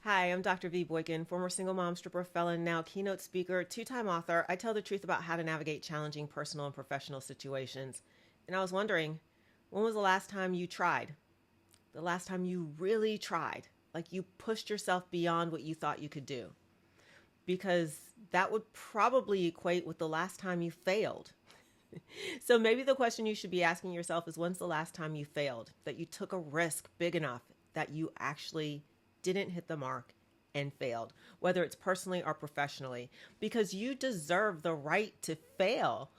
Hi, I'm Dr. V. Boykin, former single mom, stripper, felon, now keynote speaker, two-time author. I tell the truth about how to navigate challenging personal and professional situations. And I was wondering, when was the last time you tried? The last time you really tried? Like you pushed yourself beyond what you thought you could do? Because that would probably equate with the last time you failed. So maybe the question you should be asking yourself is, when's the last time you failed? That you took a risk big enough that you actually didn't hit the mark and failed, whether it's personally or professionally, because you deserve the right to fail.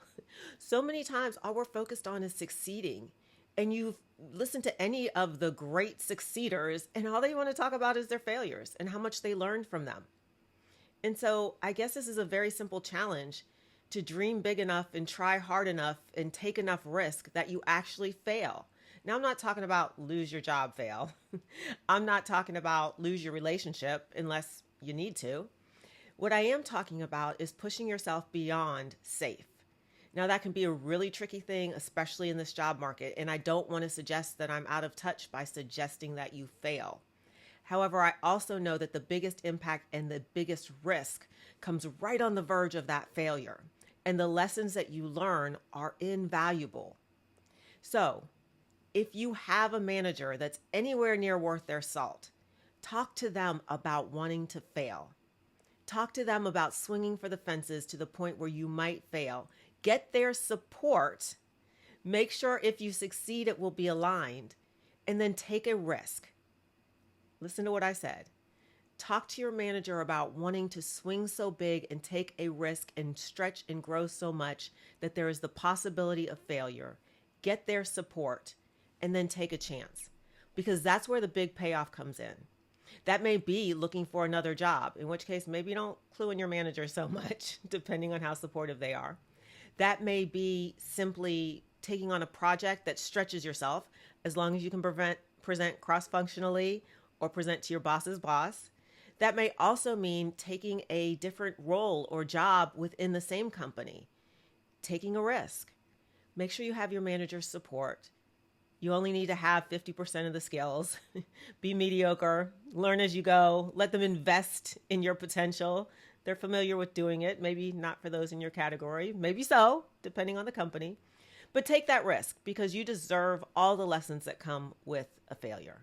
So many times, all we're focused on is succeeding. And you've listened to any of the great succeeders, and all they want to talk about is their failures and how much they learned from them. And so I guess this is a very simple challenge to dream big enough and try hard enough and take enough risk that you actually fail. Now, I'm not talking about lose your job, fail. I'm not talking about lose your relationship unless you need to. What I am talking about is pushing yourself beyond safe. Now, that can be a really tricky thing, especially in this job market. And I don't want to suggest that I'm out of touch by suggesting that you fail. However, I also know that the biggest impact and the biggest risk comes right on the verge of that failure. And the lessons that you learn are invaluable. So, if you have a manager that's anywhere near worth their salt, talk to them about wanting to fail. Talk to them about swinging for the fences to the point where you might fail. Get their support. Make sure if you succeed, it will be aligned. And then take a risk. Listen to what I said. Talk to your manager about wanting to swing so big and take a risk and stretch and grow so much that there is the possibility of failure. Get their support and then take a chance, because that's where the big payoff comes in. That may be looking for another job, in which case maybe don't clue in your manager so much, depending on how supportive they are. That may be simply taking on a project that stretches yourself, as long as you can present cross-functionally or present to your boss's boss. That may also mean taking a different role or job within the same company, taking a risk. Make sure you have your manager's support. You only need to have 50% of the skills. Be mediocre, learn as you go, let them invest in your potential. They're familiar with doing it, maybe not for those in your category, maybe so, depending on the company. But take that risk, because you deserve all the lessons that come with a failure.